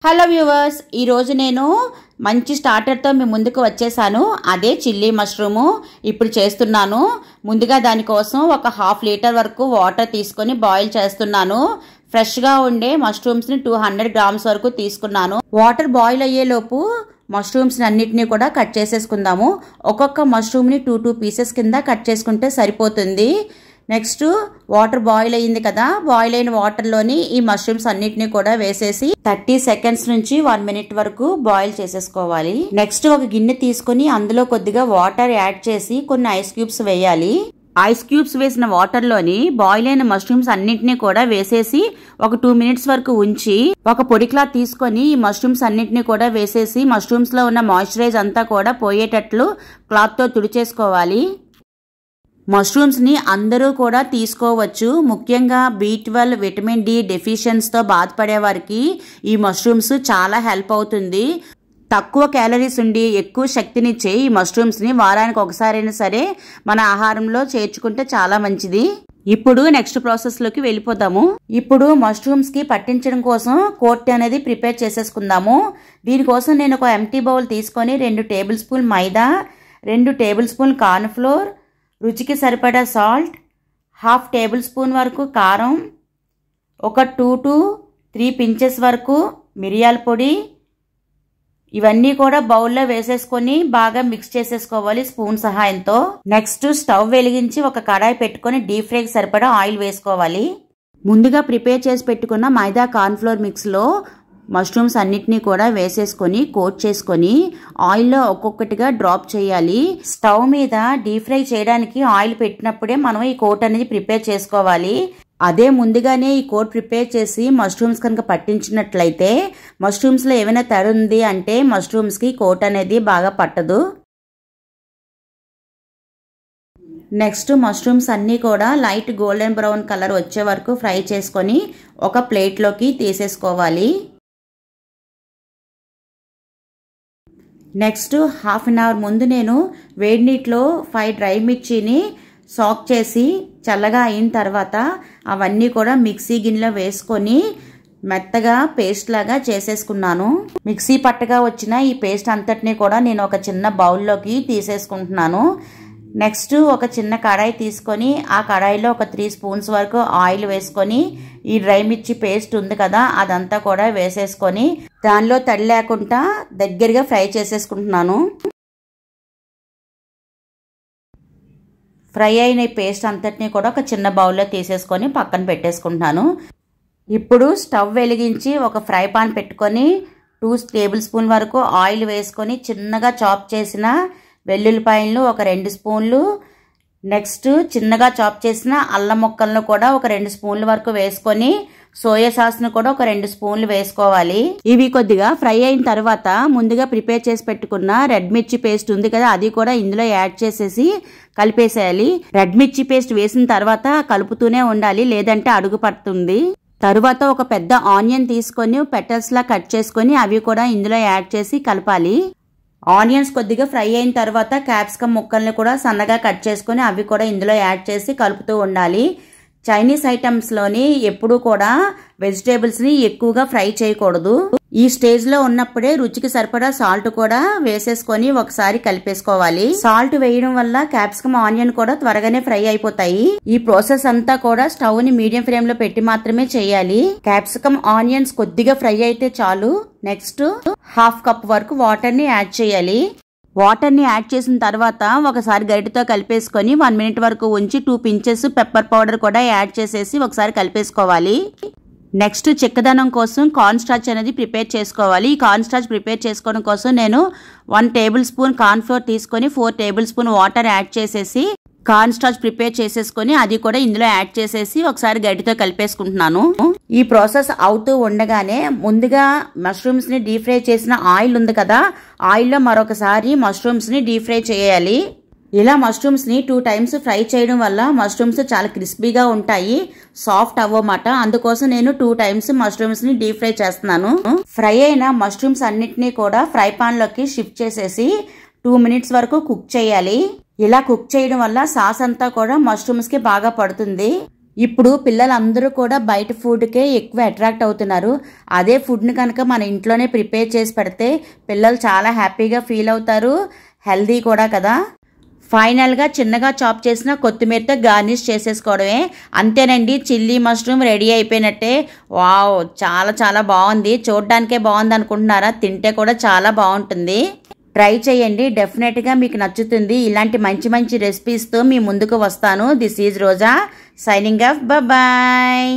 Hello viewers, ఈరోజు నేను మంచి స్టార్టర్తో మీ ముందుకు వచ్చేసాను. అదే చిల్లీ మష్రూము ఇప్పుడు చేస్తున్నాను. ముందుగా దానికోసం ఒక 1/2 లీటర్ వరకు వాటర్ తీసుకొని బాయిల్ చేస్తున్నాను. ఫ్రెష్గా ఉండే మష్రూమ్స్ని 200 గ్రామ్స్ వరకు తీసుకున్నాను. వాటర్ బాయిల్ అయ్యేలోపు మష్రూమ్స్ని అన్నిటినీ కూడా కట్ చేసేసుకుందాము. ఒక్కొక్క మష్రూమ్ని 2 పీసెస్ కింద కట్ చేసుకుంటే సరిపోతుంది. నెక్స్ట్ వాటర్ బాయిల్ అయ్యింది కదా, బాయిల్ అయిన వాటర్లోని ఈ మష్రూమ్స్ అన్నిటిని కూడా వేసేసి 30 సెకండ్స్ నుంచి 1 మినిట్ వరకు బాయిల్ చేసేసుకోవాలి. నెక్స్ట్ ఒక గిన్నె తీసుకుని అందులో కొద్దిగా వాటర్ యాడ్ చేసి కొన్ని ఐస్ క్యూబ్స్ వేయాలి. ఐస్ క్యూబ్స్ వేసిన వాటర్లోని బాయిల్ అయిన మష్రూమ్స్ అన్నింటినీ కూడా వేసేసి ఒక 2 మినిట్స్ వరకు ఉంచి ఒక పొడి క్లాత్ తీసుకొని ఈ మష్రూమ్స్ అన్నింటినీ కూడా వేసేసి మష్రూమ్స్ లో ఉన్న మాయిశ్చరైజ్ అంతా కూడా పోయేటట్లు క్లాత్ తో తుడిచేసుకోవాలి. మష్రూమ్స్ని అందరూ కూడా తీసుకోవచ్చు. ముఖ్యంగా B12 విటమిన్ డి డెఫిషియన్సీతో బాధపడే వారికి ఈ మష్రూమ్స్ చాలా హెల్ప్ అవుతుంది. తక్కువ క్యాలరీస్ ఉండి ఎక్కువ శక్తినిచ్చే ఈ మష్రూమ్స్ని వారానికి ఒకసారైనా సరే మన ఆహారంలో చేర్చుకుంటే చాలా మంచిది. ఇప్పుడు నెక్స్ట్ ప్రాసెస్లోకి వెళ్ళిపోదాము. ఇప్పుడు మష్రూమ్స్కి పట్టించడం కోసం కోట్ అనేది ప్రిపేర్ చేసేసుకుందాము. దీనికోసం నేను ఒక ఎంటీ బౌల్ తీసుకొని 2 టేబుల్ స్పూన్ మైదా, 2 టేబుల్ స్పూన్ కార్న్ ఫ్లోర్, రుచికి సరిపడా సాల్ట్, 1/2 టేబుల్ స్పూన్ వరకు కారం, ఒక 2 to 3 పించెస్ వరకు మిరియాల పొడి, ఇవన్నీ కూడా బౌల్లో వేసేసుకొని బాగా మిక్స్ చేసేసుకోవాలి స్పూన్ సహాయంతో. నెక్స్ట్ స్టవ్ వెలిగించి ఒక కడాయి పెట్టుకొని డీప్ ఫ్రైకి సరిపడా ఆయిల్ వేసుకోవాలి. ముందుగా ప్రిపేర్ చేసి పెట్టుకున్న మైదా కార్న్ ఫ్లోర్ మిక్స్లో మష్రూమ్స్ అన్నిటినీ కూడా వేసేసుకొని కోట్ చేసుకొని ఆయిల్లో ఒక్కొక్కటిగా డ్రాప్ చేయాలి. స్టవ్ మీద డీప్ ఫ్రై చేయడానికి ఆయిల్ పెట్టినప్పుడే మనం ఈ కోట్ అనేది ప్రిపేర్ చేసుకోవాలి. అదే ముందుగానే ఈ కోట్ ప్రిపేర్ చేసి మష్రూమ్స్ కనుక పట్టించినట్లయితే మష్రూమ్స్లో ఏమైనా తడి ఉంది అంటే మష్రూమ్స్కి కోట్ అనేది బాగా పట్టదు. నెక్స్ట్ మష్రూమ్స్ అన్నీ కూడా లైట్ గోల్డెన్ బ్రౌన్ కలర్ వచ్చే వరకు ఫ్రై చేసుకొని ఒక ప్లేట్లోకి తీసేసుకోవాలి. నెక్స్ట్ 1/2 an hour ముందు నేను వేడి నీటిలో 5 డ్రై మిర్చిని సాక్ చేసి చల్లగా అయిన తర్వాత అవన్నీ కూడా మిక్సీ గిన్నెలో వేసుకొని మెత్తగా పేస్ట్ లాగా చేసేసుకున్నాను. మిక్సీ పట్టగా వచ్చిన ఈ పేస్ట్ అంతటిని కూడా నేను ఒక చిన్న బౌల్లోకి తీసేసుకుంటున్నాను. నెక్స్ట్ ఒక చిన్న కడాయి తీసుకొని ఆ కడాయిలో ఒక 3 స్పూన్స్ వరకు ఆయిల్ వేసుకొని ఈ డ్రై మిర్చి పేస్ట్ ఉంది కదా అదంతా కూడా వేసేసుకొని దానిలో తడి లేకుండా దగ్గరగా ఫ్రై చేసేసుకుంటున్నాను. ఫ్రై అయిన పేస్ట్ అంతటిని కూడా ఒక చిన్న బౌల్లో తీసేసుకొని పక్కన పెట్టేసుకుంటున్నాను. ఇప్పుడు స్టవ్ వెలిగించి ఒక ఫ్రై పాన్ పెట్టుకొని 2 టేబుల్ స్పూన్ వరకు ఆయిల్ వేసుకొని చిన్నగా చాప్ చేసిన వెల్లుల్లిపాయలను ఒక 2 స్పూన్లు, నెక్స్ట్ చిన్నగా చాప్ చేసిన అల్లం ముక్కలను కూడా ఒక 2 స్పూన్ల వరకు వేసుకొని సోయా సాస్ను కూడా ఒక 2 స్పూన్లు వేసుకోవాలి. ఇవి కొద్దిగా ఫ్రై అయిన తర్వాత ముందుగా ప్రిపేర్ చేసి పెట్టుకున్న రెడ్ మిర్చి పేస్ట్ ఉంది కదా అది కూడా ఇందులో యాడ్ చేసేసి కలిపేసేయాలి. రెడ్ మిర్చి పేస్ట్ వేసిన తర్వాత కలుపుతూనే ఉండాలి, లేదంటే అడుగు పడుతుంది. తరువాత ఒక పెద్ద ఆనియన్ తీసుకొని పెటల్స్ లా కట్ చేసుకొని అవి కూడా ఇందులో యాడ్ చేసి కలపాలి. ఆనియన్స్ కొద్దిగా ఫ్రై అయిన తర్వాత క్యాప్సికమ్ ముక్కల్ని కూడా సన్నగా కట్ చేసుకొని అవి కూడా ఇందులో యాడ్ చేసి కలుపుతూ ఉండాలి. చైనీస్ ఐటమ్స్లోని ఎప్పుడూ కూడా వెజిటేబుల్స్ని ఎక్కువగా ఫ్రై చేయకూడదు. ఈ స్టేజ్లో ఉన్నప్పుడే రుచికి సరిపడా సాల్ట్ కూడా వేసేసుకొని ఒకసారి కలిపేసుకోవాలి. సాల్ట్ వేయడం వల్ల క్యాప్సికమ్ ఆనియన్ కూడా త్వరగానే ఫ్రై అయిపోతాయి. ఈ ప్రాసెస్ అంతా కూడా స్టవ్ ని మీడియం ఫ్లేమ్ లో పెట్టి మాత్రమే చేయాలి. క్యాప్సికమ్ ఆనియన్స్ కొద్దిగా ఫ్రై అయితే చాలు. నెక్స్ట్ 1/2 కప్ వరకు వాటర్ ని యాడ్ చేయాలి. వాటర్ ని యాడ్ చేసిన తర్వాత ఒకసారి గరిటెతో కలిపేసుకొని 1 మినిట్ వరకు ఉంచి 2 పించెస్ పెప్పర్ పౌడర్ కూడా యాడ్ చేసేసి ఒకసారి కలిపేసుకోవాలి. నెక్స్ట్ చిక్కదనం కోసం కార్న్ స్టార్చ్ అనేది ప్రిపేర్ చేసుకోవాలి. ఈ కార్న్ స్టార్చ్ ప్రిపేర్ చేసుకోవడం కోసం నేను 1 టేబుల్ స్పూన్ కార్న్ ఫ్లోర్ తీసుకొని 4 టేబుల్ స్పూన్ వాటర్ యాడ్ చేసేసి కార్న్ స్టార్చ్ ప్రిపేర్ చేసేసుకొని అది కూడా ఇందులో యాడ్ చేసేసి ఒకసారి గడ్డితో కలిపేసుకుంటున్నాను. ఈ ప్రాసెస్ అవుతూ ఉండగానే ముందుగా మష్రూమ్స్ ని డీప్ ఫ్రై చేసిన ఆయిల్ ఉంది కదా, ఆయిల్లో మరొకసారి మష్రూమ్స్ ని డీప్ ఫ్రై చేయాలి. ఇలా మష్రూమ్స్ ని 2 టైమ్స్ ఫ్రై చేయడం వల్ల మష్రూమ్స్ చాలా క్రిస్పీగా ఉంటాయి, సాఫ్ట్ అవ్వమాట. అందుకోసం నేను 2 టైమ్స్ మష్రూమ్స్ ని డీప్ ఫ్రై చేస్తున్నాను. ఫ్రై అయిన మష్రూమ్స్ అన్నిటినీ కూడా ఫ్రై పాన్ లోకి షిఫ్ట్ చేసేసి 2 మినిట్స్ వరకు కుక్ చేయాలి. ఇలా కుక్ చేయడం వల్ల సాస్ అంతా కూడా మష్రూమ్స్ కి బాగా పడుతుంది. ఇప్పుడు పిల్లలందరూ కూడా బయట ఫుడ్కే ఎక్కువ అట్రాక్ట్ అవుతున్నారు. అదే ఫుడ్ని కనుక మన ఇంట్లోనే ప్రిపేర్ చేసి పెడితే పిల్లలు చాలా హ్యాపీగా ఫీల్ అవుతారు, హెల్దీ కూడా కదా. ఫైనల్గా చిన్నగా చాప్ చేసిన కొత్తిమీరతో గార్నిష్ చేసేసుకోవడమే. అంతేనండి, చిల్లీ మష్రూమ్ రెడీ అయిపోయినట్టే. వావ్, చాలా చాలా బాగుంది. చూడడానికే బాగుంది అనుకుంటున్నారా? తింటే కూడా చాలా బాగుంటుంది. ట్రై చేయండి, డెఫినెట్గా మీకు నచ్చుతుంది. ఇలాంటి మంచి మంచి రెసిపీస్తో మీ ముందుకు వస్తాను. This is Roja signing off. Bye.